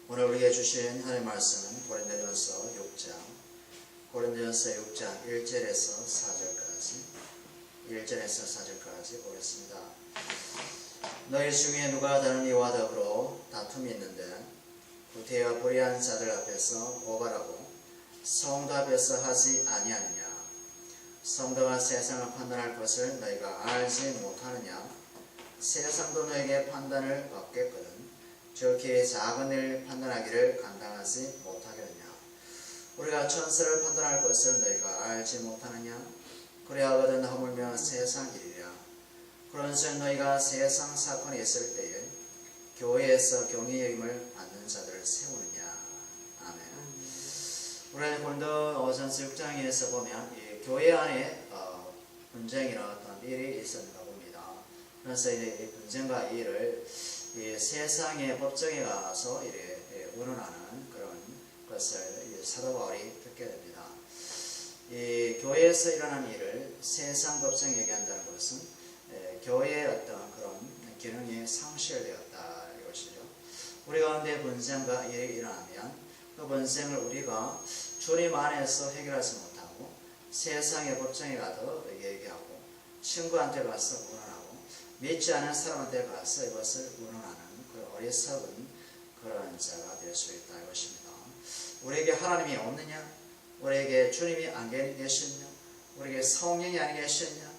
오늘 우리에게 주신 하나님의 말씀은 고린도전서 6장 1절에서 4절까지 보겠습니다. 너희 중에 누가 다른 이와 더불어 다툼이 있는데 구태여 불의한 자들 앞에서 고발하고 성도 앞에서 하지 아니하느냐. 성도가 세상을 판단할 것을 너희가 알지 못하느냐. 세상도 너에게 판단을 받겠거든 저렇게 작은 일 판단하기를 감당하지 못하겠느냐. 우리가 천사를 판단할 것을 너희가 알지 못하느냐. 그래야거든 하물며 세상 일이랴. 그런즉 너희가 세상 사건이 있을 때에 교회에서 경외 여김을 받는 자들을 세우느냐. 아멘. 우리는 고린도전서 6장에서 보면 이 교회 안에 분쟁이나 어떤 일이 있었는가 봅니다. 그래서 이 분쟁과 일을 이 세상의 법정에 가서 의논하는 그런 것을 사도 바울이 듣게 됩니다. 이 교회에서 일어난 일을 세상 법정에 얘기한다는 것은 교회의 어떤 그런 기능이 상실되었다 이것이죠. 우리 가운데 분쟁과 일이 일어나면 그 분쟁을 우리가 주님 안에서 해결하지 못하고 세상의 법정에 가서 얘기하고 친구한테 가서 의논하고 믿지 않은 사람한테 가서 이것을 의논하는 그런 어리석은 그런 자가 될 수 있다 이것입니다. 우리에게 하나님이 없느냐? 우리에게 주님이 안 계시느냐? 우리에게 성령이 안 계시느냐?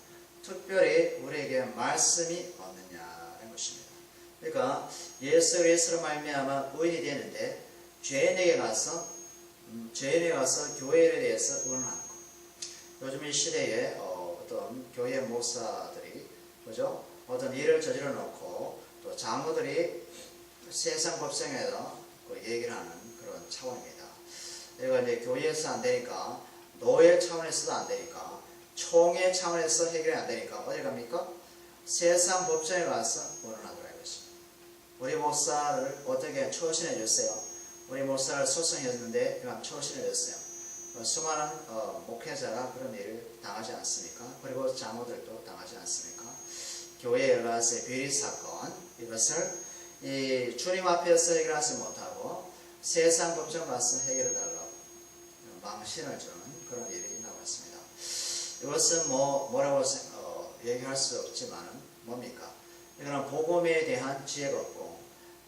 특별히 우리에게 말씀이 없느냐는 것입니다. 그러니까 예수 그리스도로 말미암아 의인이 되는데 죄인에게 가서 교회에 대해서 의논하는 것. 요즘 이 시대에 어떤 교회 목사들이 그죠? 어떤 일을 저질러 놓고 또 장로들이 세상 법정에서 얘기를 하는 그런 차원입니다. 내가 이제 교회에서 안 되니까 노예 차원에서도 안 되니까 총회 차원에서 해결이 안 되니까 어디 갑니까? 세상 법정에 가서 의논하더라 이것입니다. 우리 목사를 어떻게 처신해 줬어요? 우리 목사를 소송했는데 그만 처신해 줬어요. 수많은 목회자가 그런 일을 당하지 않습니까? 그리고 장로들도 당하지 않습니까? 교회 여러 가지 비리 사건 이것을 이 주님 앞에서 해결하지 못하고 세상 법정 가서 해결해 달라고 망신을 주는 그런 일이 나왔습니다. 이것은 뭐라고 얘기할 수 없지만 뭡니까? 이거는 복음에 대한 지혜가 없고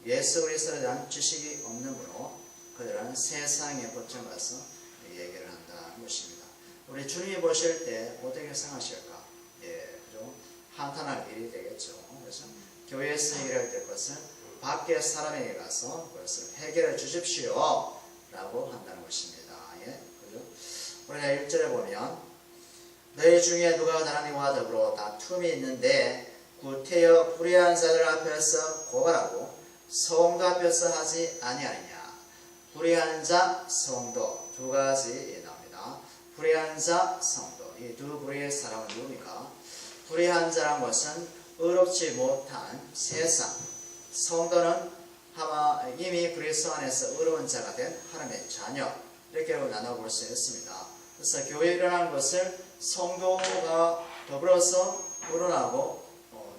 예수 그리스도에 대한 지식이 없는 분으로 그들은 세상의 법정 가서 얘기를 한다는 것입니다. 우리 주님이 보실 때 어떻게 생각하실까? 그죠? 한탄할 일이 되겠죠. 그래서 교회에서 해결해야 될 것은 밖에 사람에게 가서 그것을 해결해 주십시오 라고 한다는 것입니다. 그죠? 우리가 1절에 보면 너희 중에 누가 다른 이와 더불어 다툼이 있는데 구태여 불의한 자들 앞에서 고발하고 성도 앞에서 하지 아니하느냐. 불의한 자, 성도 두 가지 나옵니다. 불의한 자, 성도 이 두 부류의 사람은 누굽니까? 불의한 자란 것은 의롭지 못한 세상, 성도는 아마 이미 그리스도 안에서 의로운 자가 된 하나님의 자녀 이렇게 나눠볼 수 있습니다. 그래서 교회에 일어나는 것을 성도가 더불어서 의논하고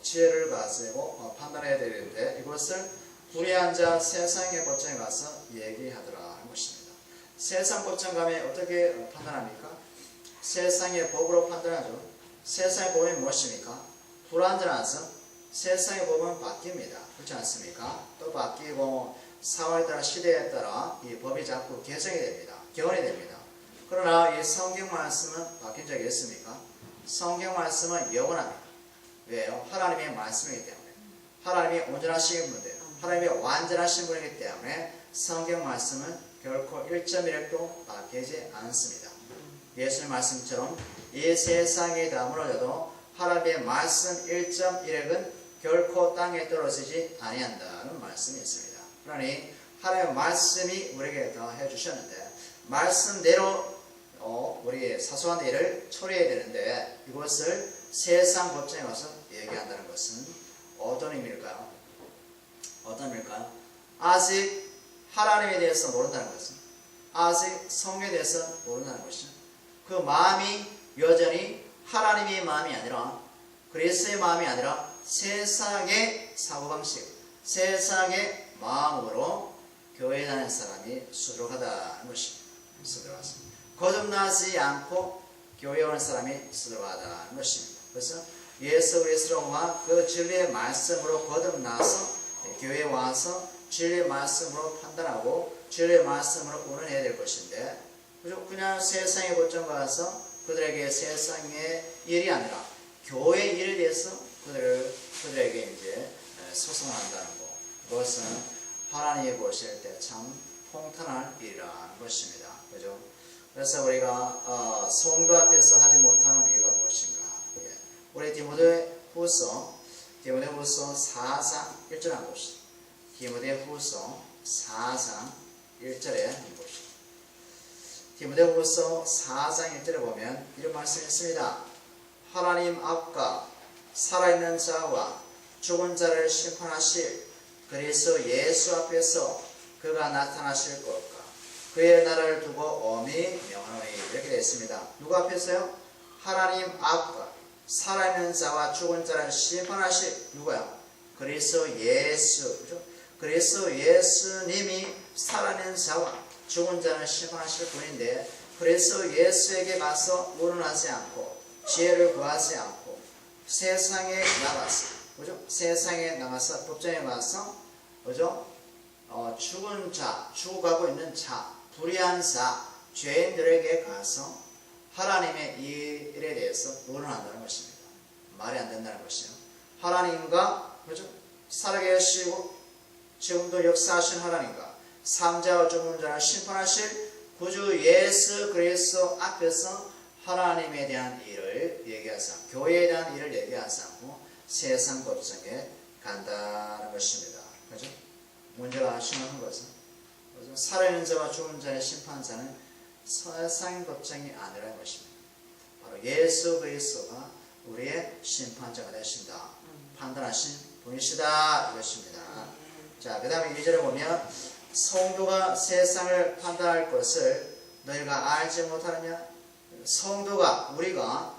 지혜를 가지고 판단해야 되는데 이것을 불의한 자 세상의 법정에 가서 얘기하더라 하는 것입니다. 세상 법정 가면 어떻게 판단합니까? 세상의 법으로 판단하죠. 세상의 법이 무엇입니까? 불완전해서 세상의 법은 바뀝니다. 그렇지 않습니까? 또 바뀌고 상황에 따라 시대에 따라 이 법이 자꾸 개정이 됩니다. 개헌이 됩니다. 그러나 이 성경 말씀은 바뀐 적이 있습니까? 성경 말씀은 영원합니다. 왜요? 하나님의 말씀이기 때문에. 하나님이 온전하신 분이에요. 하나님이 완전하신 분이기 때문에 성경 말씀은 결코 1.1획도 바뀌지 않습니다. 예수님 말씀처럼 이 세상에 다 무너져도 하나님의 말씀 1.1획은 결코 땅에 떨어지지 아니한다는 말씀이 있습니다. 그러니 하나님의 말씀이 우리에게 더 해주셨는데 말씀대로 우리의 사소한 일을 처리해야 되는데 이것을 세상 법정에 와서 얘기한다는 것은 어떤 의미일까요? 어떤 의미일까요? 아직 하나님에 대해서 모른다는 것은 아직 성경에 대해서 모른다는 것이죠. 그 마음이 여전히 하나님의 마음이 아니라 그리스도의 마음이 아니라 세상의 사고방식, 세상의 마음으로 교회에 다니는 사람이 수두룩하다는 것입니다. 수두룩하습니다. 거듭나지 않고 교회에 오는 사람이 수두룩하다는 것입니다. 그래서 예수 그리스도와 그 진리의 말씀으로 거듭나서 교회에 와서 진리의 말씀으로 판단하고 진리의 말씀으로 운운해야 될 것인데 그냥 세상의 고점 가서 그들에게 세상의 일이 아니라 교회의 일에 대해서 그들에게 이제 소송한다는 것. 그것은 하나님이 보실 때 참 통탄할 일이라는 것입니다. 그죠? 그래서 우리가 성도 앞에서 하지 못하는 이유가 무엇인가? 우리 디모데후서 4장 1절 한번 봅시다. 디모데후서 4장 1절에 봅시다. 디모데후서 4장 1절에 보면 이런 말씀이 있습니다. 하나님 앞과 살아있는 자와 죽은 자를 심판하실 그리스도 예수 앞에서 그가 나타나실 것과 그의 나라를 두고 엄히 명하노니 이렇게 되어 있습니다. 누구 앞에서요? 하나님 앞과 살아있는 자와 죽은 자를 심판하실 누구야? 그리스도 예수. 그죠? 그리스도 예수님이 살아있는 자와 죽은 자를 심판하실 분인데 그리스도 예수에게 가서 운운하지 않고 지혜를 구하지 않고 세상에 나가서 그죠? 세상에 나가서 법정에 가서 그죠? 죽은 자, 죽어가고 있는 자, 불의한 자, 죄인들에게 가서 하나님의 일에 대해서 운운한다는 것입니다. 말이 안 된다는 것이요. 하나님과 그죠? 살아계시고 지금도 역사하신 하나님과 삼자와 죽은 자를 심판하실 구주 예수 그리스도 앞에서 하나님에 대한 일을 얘기하지 않고 교회에 대한 일을 얘기하지 않고 세상 법정에 간다는 것입니다. 그죠? 문제가 심한 것은 살아있는 자와 죽은 자의 심판자는 세상 법정이 아니라는 것입니다. 바로 예수 그리스도가 우리의 심판자가 되신다. 판단하신 분이시다. 이것입니다. 자, 그 다음에 2절에 보면 성도가 세상을 판단할 것을 너희가 알지 못하느냐? 성도가 우리가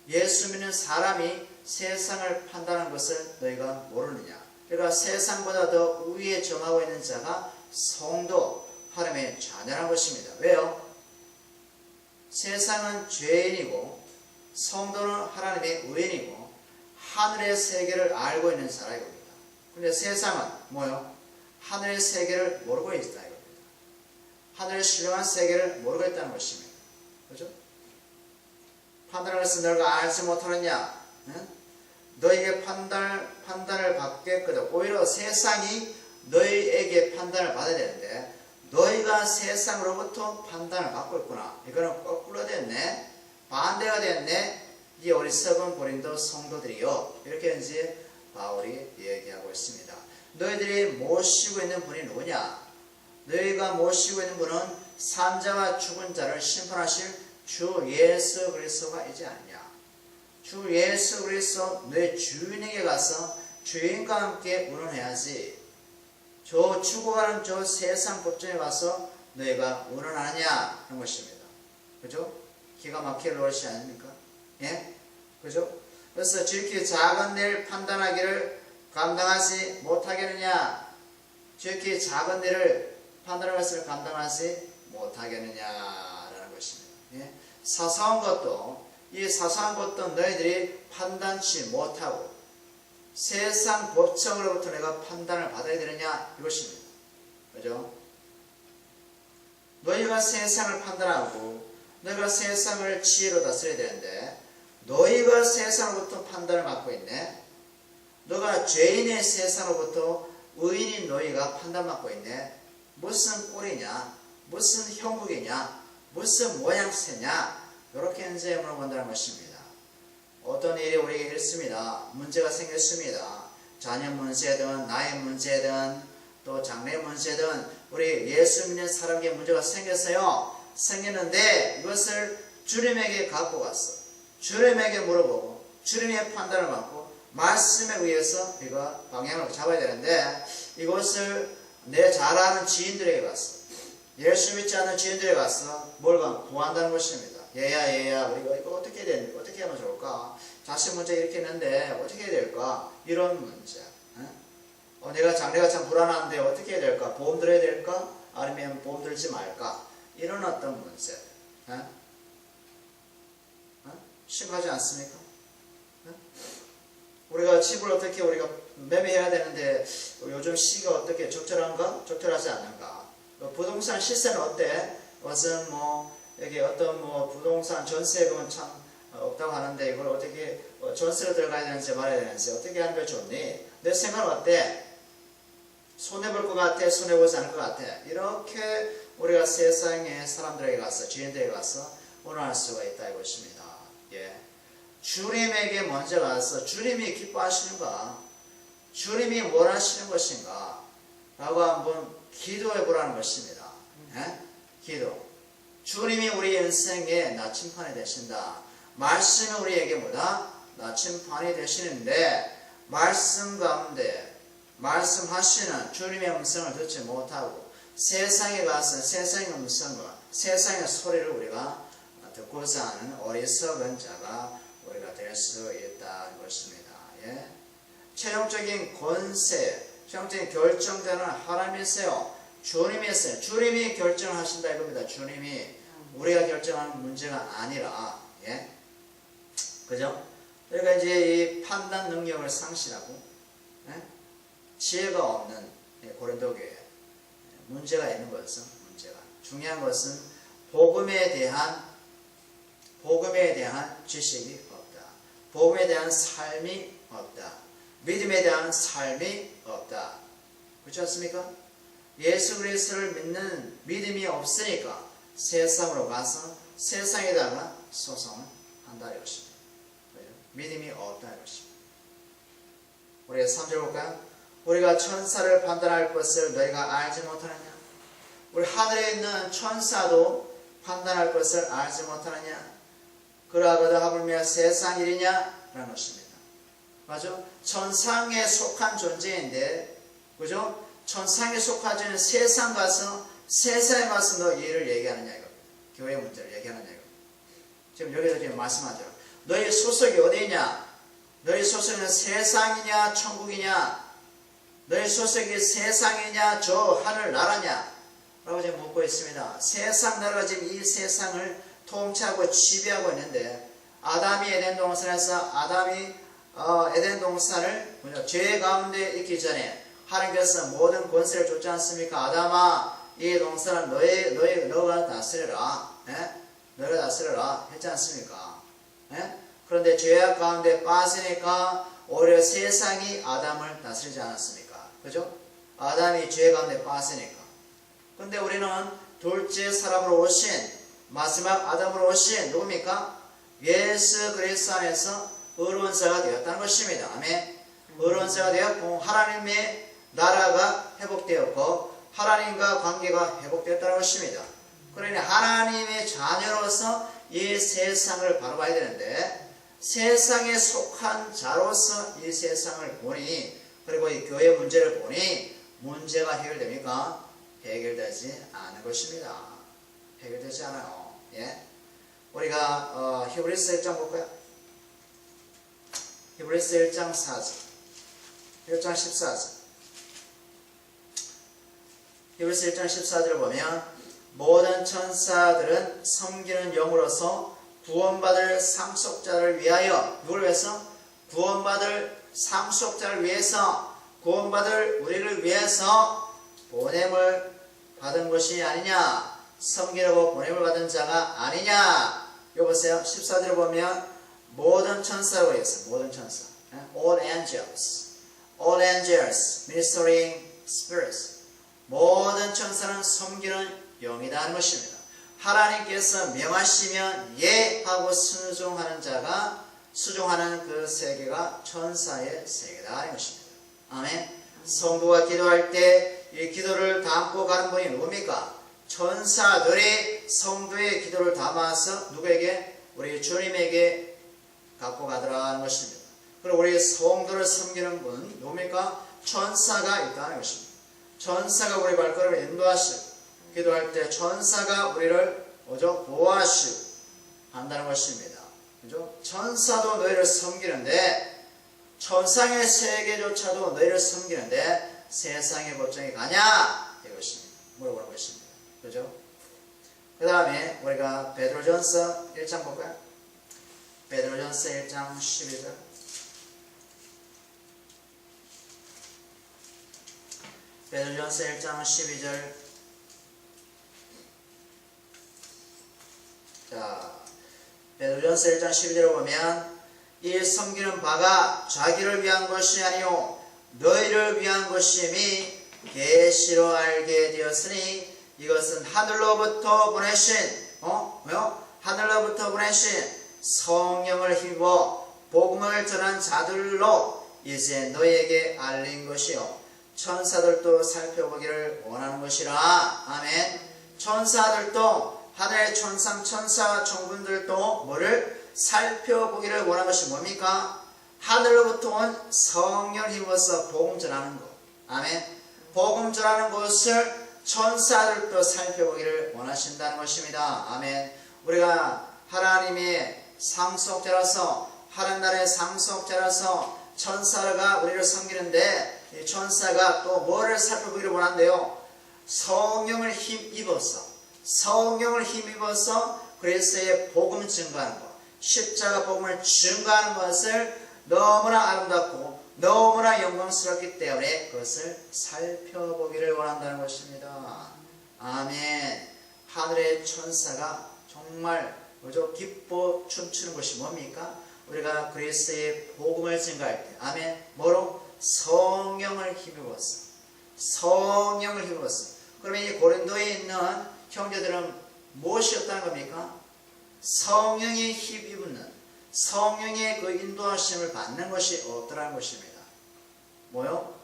예수 믿는 사람이 세상을 판단하는 것을 너희가 모르느냐? 그러니까 세상보다 더 위에 정하고 있는 자가 성도, 하나님의 자녀라는 것입니다. 왜요? 세상은 죄인이고 성도는 하나님의 의인이고 하늘의 세계를 알고 있는 자라 이겁니다. 그런데 세상은 뭐요? 하늘의 세계를 모르고 있다 이겁니다. 하늘의 신령한 세계를 모르고 있다는 것입니다. 그렇죠? 판단을 해서 너희가 알지 못하느냐? 응? 너희에게 판단을 받겠거든. 오히려 세상이 너희에게 판단을 받아야 되는데 너희가 세상으로부터 판단을 받고 있구나. 이거는 거꾸로 됐네. 반대가 됐네. 이 어리석은 고린도 성도들이요. 이렇게 이제 바울이 얘기하고 있습니다. 너희들이 모시고 있는 분이 누구냐? 너희가 모시고 있는 분은 산자와 죽은 자를 심판하실 주 예수 그리스도가 있지 않냐? 주 예수 그리스도 너희 주인에게 가서 주인과 함께 운운해야지. 저 죽어가는 저 세상 법정에 가서 너희가 운운하느냐 하는 것입니다. 그죠? 기가 막힐 노릇이 아닙니까? 예? 그죠? 그래서 지극히 작은 일을 판단하기를 감당하지 못하겠느냐? 지극히 작은 일을 판단할 것을 감당하지 못하겠느냐라는 것입니다. 예? 사소한 것도 이 사소한 것도 너희들이 판단치 못하고 세상 법정으로부터 내가 판단을 받아야 되느냐 이것입니다. 그죠? 너희가 세상을 판단하고 너희가 세상을 지혜로 다스려야 되는데 너희가 세상으로부터 판단을 받고 있네. 너가 죄인의 세상으로부터 의인인 너희가 판단받고 있네. 무슨 꼴이냐? 무슨 형국이냐? 무슨 모양새냐? 이렇게 이제 물어본다는 것입니다. 어떤 일이 우리에게 있습니다. 문제가 생겼습니다. 자녀 문제든 나의 문제든 또 장래 문제든 우리 예수 믿는 사람에게 문제가 생겼어요. 생겼는데 이것을 주님에게 갖고 갔어. 주님에게 물어보고 주님의 판단을 받고 말씀에 의해서 우리가 방향을 잡아야 되는데 이것을 내 잘 아는 지인들에게 갔어. 예수 믿지 않는 지인들에게 갔어. 뭘 구한다는 것입니다. 얘야 우리가 이거 어떻게 하면 좋을까? 자식 문제 이렇게 했는데 어떻게 해야 될까? 이런 문제. 내가 장래가 참 불안한데 어떻게 해야 될까? 보험 들어야 될까? 아니면 보험 들지 말까? 이런 어떤 문제. 심하지 않습니까? 우리가 집을 어떻게 우리가 매매해야 되는데 요즘 시기가 어떻게 적절한가? 적절하지 않는가? 부동산 시세는 어때? 무슨 여기 어떤 부동산 전세금은 참 없다고 하는데 이걸 어떻게 전세로 들어가야 되는지 말아야 되는지 어떻게 하는 게 좋니? 내 생각은 어때? 손해볼 것 같아? 손해보지 않을 것 같아? 이렇게 우리가 세상의 사람들에게 가서 주인들에게 가서 원할 수가 있다 이것입니다. 예. 주님에게 먼저 가서 주님이 기뻐하시는가? 주님이 원하시는 것인가? 라고 한번 기도해 보라는 것입니다. 예? 기도. 주님이 우리 인생의 나침판이 되신다. 말씀이 우리에게 뭐다? 나침판이 되시는데 말씀 가운데 말씀하시는 주님의 음성을 듣지 못하고 세상에 가서 세상의 음성과 세상의 소리를 우리가 듣고자 하는 어리석은 자가 우리가 될 수 있다는 것입니다. 예? 최종적인 권세, 최종적인 결정자는 하나님이세요. 주님이세요. 주님이 결정을 하신다 이겁니다. 주님이 우리가 결정하는 문제가 아니라, 예? 그죠? 그러니까 이제 이 판단 능력을 상실하고, 예? 지혜가 없는 고린도 교회 문제가 있는 것은 중요한 것은 복음에 대한 지식이 없다. 복음에 대한 삶이 없다. 믿음에 대한 삶이 없다. 그렇지 않습니까? 예수 그리스도를 믿는 믿음이 없으니까 세상으로 가서 세상에다가 소송을 한다 이것입니다. 믿음이 없다 이것입니다. 우리가 3절 볼까요? 우리가 천사를 판단할 것을 너희가 알지 못하느냐? 우리 하늘에 있는 천사도 판단할 것을 알지 못하느냐? 그러하거든 하물며 세상 일이냐? 라는 것입니다. 맞죠? 천상에 속한 존재인데, 그죠? 천상에 속하지는 세상 가서 세상에 가서 너 이 일을 얘기하느냐 이거. 교회 문제를 얘기하느냐 이거. 지금 여기서 지금 말씀하죠. 너희 소속이 어디냐? 너희 소속은 세상이냐 천국이냐? 너희 소속이 세상이냐 저 하늘 나라냐? 라고 지금 묻고 있습니다. 세상 나라가 지금 이 세상을 통치하고 지배하고 있는데 아담이 에덴 동산에서 에덴 동산을 죄 가운데 있기 전에 하나님께서 모든 권세를 줬지 않습니까? 아담아 이 동산은 너가 다스려라. 예? 너가 다스려라 했지 않습니까? 예? 그런데 죄악 가운데 빠지니까 오히려 세상이 아담을 다스리지 않았습니까? 그죠? 아담이 죄 가운데 빠지니까. 근데 우리는 둘째 사람으로 오신 마지막 아담으로 오신 누굽니까? 예수 그리스도 안에서 의로운 자가 되었다는 것입니다. 아멘. 의로운 자가 되었고 하나님의 나라가 회복되었고 하나님과 관계가 회복되었다는 것입니다. 그러니 하나님의 자녀로서 이 세상을 바라봐야 되는데 세상에 속한 자로서 이 세상을 보니 그리고 이 교회 문제를 보니 문제가 해결됩니까? 해결되지 않은 것입니다. 해결되지 않아요. 예? 우리가 히브리서 1장 볼까요? 히브리서 1장 4절 1장 14절 히브리서 1장 14절을 보면 모든 천사들은 섬기는 영으로서 구원받을 상속자를 위하여 누구를 위해서? 구원받을 상속자를 위해서 구원받을 우리를 위해서 보냄을 받은 것이 아니냐 섬기려고 보냄을 받은 자가 아니냐. 여기 보세요. 14절을 보면 모든 천사라고 했어요. 모든 천사 all angels ministering spirits 모든 천사는 섬기는 영이다 하는 것입니다. 하나님께서 명하시면 예 하고 순종하는 자가 수종하는 그 세계가 천사의 세계다 하는 것입니다. 아멘. 성도가 기도할 때 이 기도를 담고 가는 분이 누굽니까? 천사들이 성도의 기도를 담아서 누구에게? 우리 주님에게 갖고 가더라 하는 것입니다. 그리고 우리 성도를 섬기는 분 누굽니까? 천사가 있다는 것입니다. 천사가 우리 발걸음을 인도하시고 기도할 때 천사가 우리를 보호하시고 한다는 것입니다. 그죠? 천사도 너희를 섬기는데 천상의 세계조차도 너희를 섬기는데 세상의 법정에 가냐? 이것입니다. 물어보는 것입니다. 그죠? 그 다음에 우리가 베드로전서 1장 볼까요? 베드로전서 1장 12절. 베드로전서 1장 12절. 자, 베드로전서 1장 12절을 보면 이 섬기는 바가 자기를 위한 것이 아니요 너희를 위한 것임이 계시로 알게 되었으니 이것은 하늘로부터 보내신 하늘로부터 보내신 성령을 힘입어 복음을 전한 자들로 이제 너희에게 알린 것이요 천사들도 살펴보기를 원하는 것이라. 아멘. 천사들도 하늘의 천사 종군들도 뭐를 살펴보기를 원하는 것이 뭡니까? 하늘로부터 온 성령을 힘입어서 복음 전하는 것. 아멘. 복음 전하는 것을 천사들도 살펴보기를 원하신다는 것입니다. 아멘. 우리가 하나님의 상속자라서 하나님 나라의 상속자라서 천사가 우리를 섬기는데 이 천사가 또 뭐를 살펴보기를 원한대요? 성령을 힘입어서 그리스도의 복음을 증거하는 것, 십자가 복음을 증거하는 것을 너무나 아름답고 너무나 영광스럽기 때문에 그것을 살펴보기를 원한다는 것입니다. 아멘. 하늘의 천사가 정말 기뻐 춤추는 것이 뭡니까? 우리가 그리스도의 복음을 증거할 때, 아멘. 뭐로? 성령을 힘입어서. 그러면 이 고린도에 있는 형제들은 무엇이 없다는 겁니까? 성령이 힘입는, 성령의 그 인도하심을 받는 것이 없더라는 것입니다. 뭐요?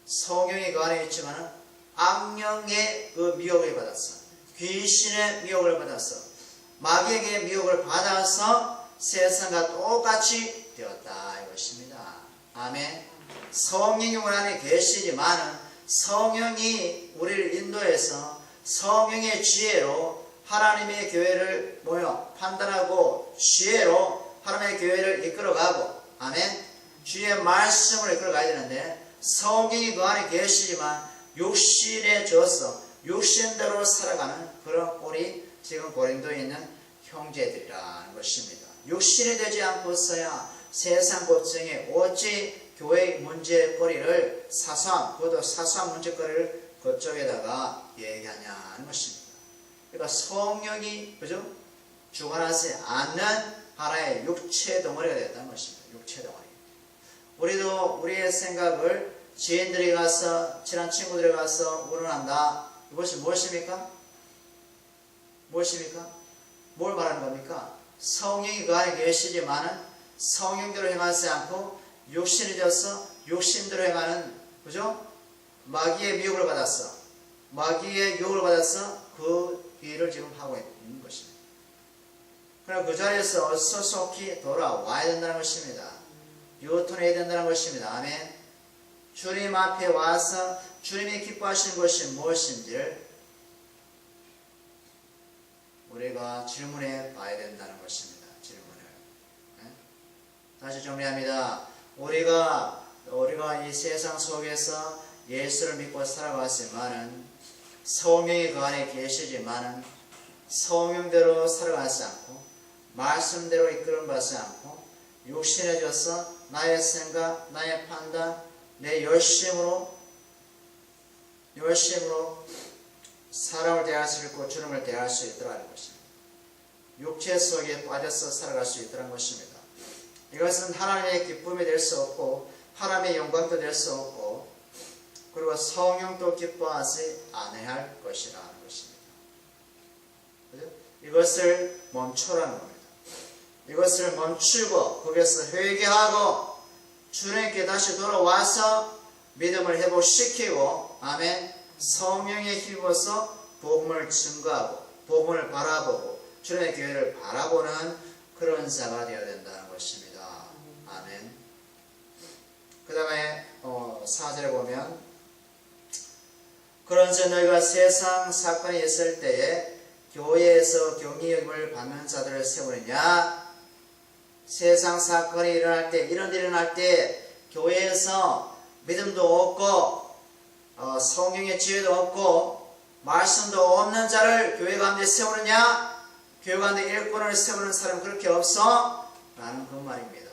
성령이 그 안에 있지만 악령의 그 미혹을 받았어. 귀신의 미혹을 받았어. 마귀에게 미혹을 받아서 세상과 똑같이 되었다 이것입니다. 아멘. 성령이 우리 안에 계시지만 성령이 우리를 인도해서 성령의 지혜로 하나님의 교회를 판단하고 지혜로 하나님의 교회를 이끌어가고, 아멘. 주의 말씀을 이끌어가야 되는데 성령이 그 안에 계시지만 육신에 져서 육신대로 살아가는 그런 꼴이 지금 고린도에 있는 형제들이라는 것입니다. 육신이 되지 않고서야 세상 법정에 오직 교회의 문제거리를 그것도 사소한 문제거리를 그쪽에다가 얘기하냐는 것입니다. 그러니까 성령이 주관하지 않는 하나의 육체 덩어리가 되었다는 것입니다. 육체 덩어리. 우리도 우리의 생각을 지인들이 가서 친한 친구들이 가서 우러난다. 이것이 무엇입니까? 뭘 말하는 겁니까? 성령이 그 안에 계시지만은 성령대로 행하지 않고 육신이 져서 육신대로 행하는 마귀의 미혹을 받았어. 그 일을 지금 하고 있는 것입니다. 그러나 그 자리에서 어서속히 돌아와야 된다는 것입니다. 유턴해야 된다는 것입니다. 아멘. 주님 앞에 와서 주님이 기뻐하시는 것이 무엇인지를 우리가 질문해 봐야 된다는 것입니다. 질문을. 다시 정리합니다. 우리가 이 세상 속에서 예수를 믿고 살아왔지만은 성령이 그 안에 계시지만은 성령대로 살아가지 않고 말씀대로 이끌음 받지 않고 육신에 져서 나의 생각, 나의 판단, 내 열심으로 사람을 대할 수 있고 주님을 대할 수 있더라는 것입니다. 육체 속에 빠져서 살아갈 수 있더라는 것입니다. 이것은 하나님의 기쁨이 될 수 없고 하나님의 영광도 될 수 없고 그리고 성령도 기뻐하지 않아야 할 것이라는 것입니다. 그죠? 이것을 멈추라는 겁니다. 이것을 멈추고 거기에서 회개하고 주님께 다시 돌아와서 믿음을 회복시키고, 아멘. 성령에 힘입어서 복음을 증거하고 복음을 바라보고 주님의 교회를 바라보는 그런 자가 되어야 된다는 것입니다. 아멘. 그 다음에 4절에 보면 그런즉 너희가 세상 사건이 있을 때에 교회에서 경리 여김을 받는 자들을 세우느냐? 세상 사건이 일어날 때, 이런 일이 일어날 때 교회에서 믿음도 없고 성령의 지혜도 없고 말씀도 없는 자를 교회 가운데 세우느냐? 교회 가운데 일꾼을 세우는 사람은 그렇게 없어? 라는 그 말입니다.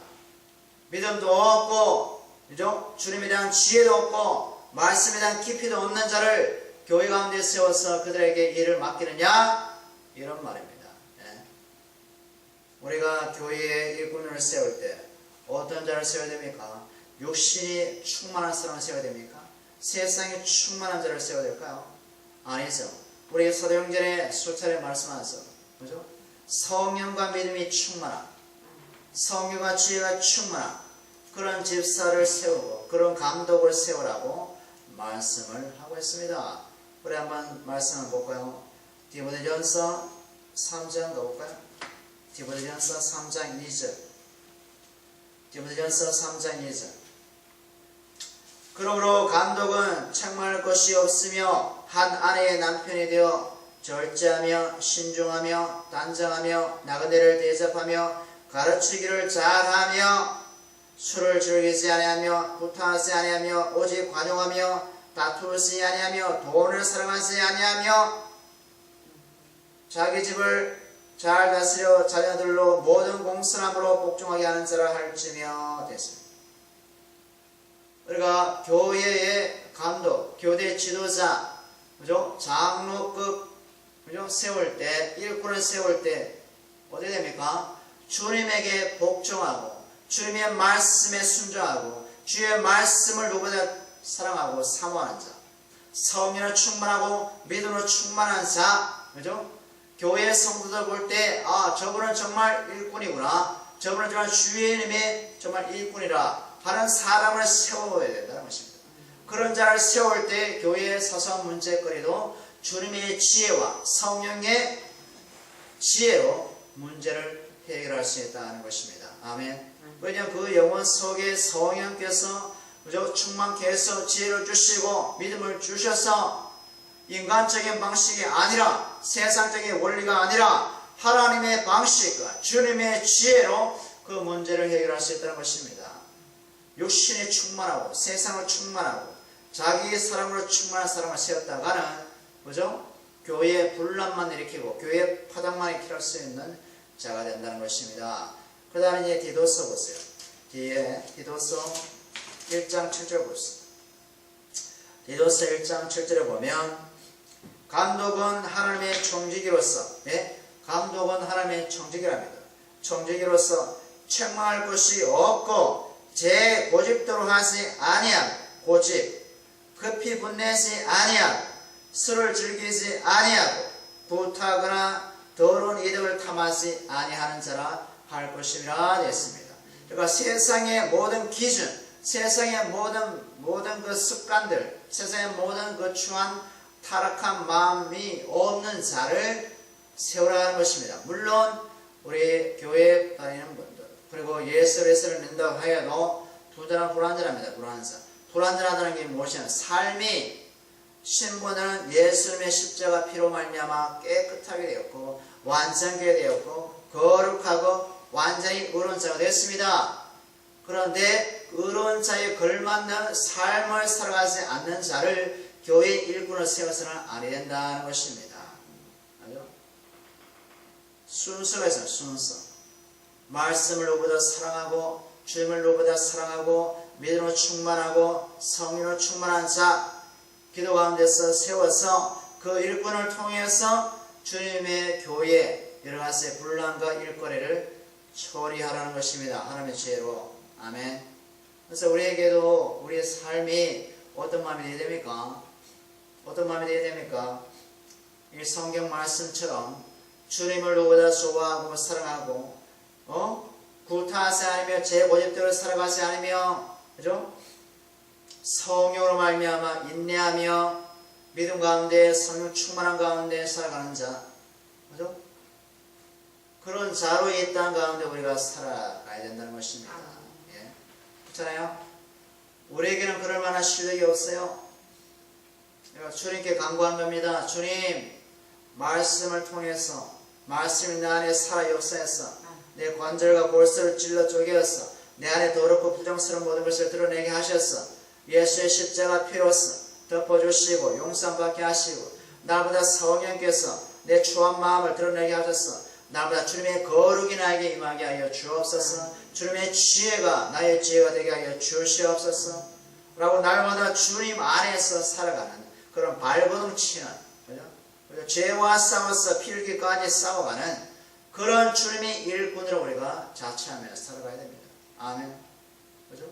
믿음도 없고, 그죠? 주님에 대한 지혜도 없고 말씀에 대한 깊이도 없는 자를 교회 가운데 세워서 그들에게 일을 맡기느냐? 이런 말입니다. 예. 우리가 교회에 일꾼을 세울 때 어떤 자를 세워야 됩니까? 육신이 충만한 사람을 세워야 됩니까? 세상에 충만한 자를 세워야 될까요? 아니죠. 우리 사도행전에 수차례 말씀하셔서, 그죠? 성령과 믿음이 충만한, 성령과 지혜가 충만한 그런 집사를 세우고 그런 감독을 세우라고 말씀을 하고 있습니다. 우리 한번 말씀을 볼까요? 디모데전서 3장 가볼까요? 디모데전서 3장 2절. 디모데전서 3장 2절. 그러므로 감독은 책망할 것이 없으며 한 아내의 남편이 되어 절제하며 신중하며 단정하며 나그네를 대접하며 가르치기를 잘하며 술을 즐기지 아니하며 구타하지 아니하며 오직 관용하며 다투지 아니하며 돈을 사랑하지 아니하며 자기 집을 잘 다스려 자녀들로 모든 공손함으로 복종하게 하는 자라 할지며 됐습니다. 우리가 교회의 감독, 교대 지도자, 그죠? 장로급, 그죠? 세울 때, 일꾼을 세울 때 어떻게 됩니까? 주님에게 복종하고 주님의 말씀에 순종하고 주의 말씀을 누구보다 사랑하고 사모하는 자, 성령으로 충만하고 믿음으로 충만한 자, 그죠? 교회 성도들 볼 때, 아, 저분은 정말 일꾼이구나, 저분은 정말 주님의 정말 일꾼이라 하는 사람을 세워야 된다는 것입니다. 그런 자를 세울 때 교회의 사소한 문제거리도 주님의 지혜와 성령의 지혜로 문제를 해결할 수 있다는 것입니다. 아멘. 왜냐하면 그 영혼 속에 성령께서 충만케 해서 지혜를 주시고 믿음을 주셔서 인간적인 방식이 아니라 세상적인 원리가 아니라 하나님의 방식과 주님의 지혜로 그 문제를 해결할 수 있다는 것입니다. 육신이 충만하고 세상을 충만하고 자기 사람으로 충만한 사람을 세웠다가는, 그죠? 교회에 분란만 일으키고 교회에 파장만 일으킬 수 있는 자가 된다는 것입니다. 그 다음에 이제 디도서 보세요. 뒤에 디도서 1장 7절 보세요. 디도서 1장 7절에 보면 감독은 하나님의 총직이로서, 예? 감독은 하나님의 총직이랍니다. 총직이로서 책망할 것이 없고 제 고집대로 하지 아니하고, 고집, 급히 분내지 아니하고 술을 즐기지 아니하고 부타하거나 더러운 이득을 탐하지 아니하는 자라 할 것이라 됐습니다. 그러니까 세상의 모든 기준, 세상의 모든 그 습관들, 세상의 모든 그 추한 타락한 마음이 없는 자를 세우라는 것입니다. 물론 우리 교회에 다니는 분들, 그리고 예수를 믿는다고 하여도 부자나 불완전합니다. 불완전하다는 게 무엇이냐? 삶이, 신분은 예수님의 십자가 피로 말미암아 깨끗하게 되었고 완전하게 되었고 거룩하고 완전히 의로운 자가 되었습니다. 그런데 의로운 자에 걸맞는 삶을 살아가지 않는 자를 교회 일꾼을 세워서는 아니 된다는 것입니다. 알죠? 순서가 있어요. 순서. 말씀을 누구보다 사랑하고 주님을 누구보다 사랑하고 믿음으로 충만하고 성령으로 충만한 자, 기도 가운데서 세워서 그 일꾼을 통해서 주님의 교회 여러 가지 분란과 일거리를 처리하라는 것입니다. 하나님의 지혜로. 아멘. 그래서 우리에게도 우리의 삶이 어떤 마음이 되어야 됩니까? 어떤 마음이 되어야 됩니까? 이 성경 말씀처럼 주님을 누구보다 좋아하고 사랑하고 구타하지 않으며 제 고집대로 살아가지 않으며, 그죠? 성령으로 말미암아 인내하며 믿음 가운데 성령 충만한 가운데 살아가는 자, 그죠? 그런 자로 이 땅 가운데 우리가 살아가야 된다는 것입니다. 예. 그렇잖아요? 우리에게는 그럴 만한 실력이 없어요. 내가 주님께 간구한 겁니다. 주님, 말씀을 통해서 말씀이 내 안에 살아 역사해서 내 관절과 골수를 찔러 쪼개었어. 내 안에 더럽고 부정스러운 모든 것을 드러내게 하셨어. 예수의 십자가 피로써 덮어주시고 용서받게 하시고 나보다 성령께서 내 추한 마음을 드러내게 하셨어. 나보다 주님의 거룩이 나에게 임하게 하여 주옵소서. 주님의 지혜가 나의 지혜가 되게 하여 주시옵소서. 라고 날마다 주님 안에서 살아가는 그런 발버둥치는, 그죠? 죄와 싸워서 피 흘기까지 싸워가는 그런 주님의 일꾼으로 우리가 자처하며 살아가야 됩니다. 아멘. 그죠?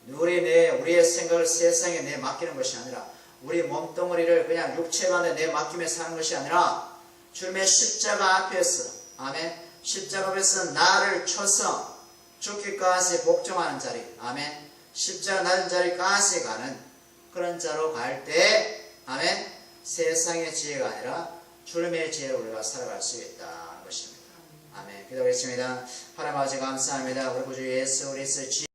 우리의 생각을 세상에 내 맡기는 것이 아니라 우리 몸뚱어리를 그냥 육체만에 내 맡김에 사는 것이 아니라 주님의 십자가 앞에서, 아멘, 십자가 앞에서 나를 쳐서 죽기까지 복종하는 자리, 아멘, 십자가 낮은 자리까지 가는 그런 자로 갈 때, 아멘, 세상의 지혜가 아니라 주님의 지혜로 우리가 살아갈 수 있다는 것입니다. 아멘. 기도하겠습니다. 하나님 아버지 감사합니다. 우리 구주 예수 그리스도의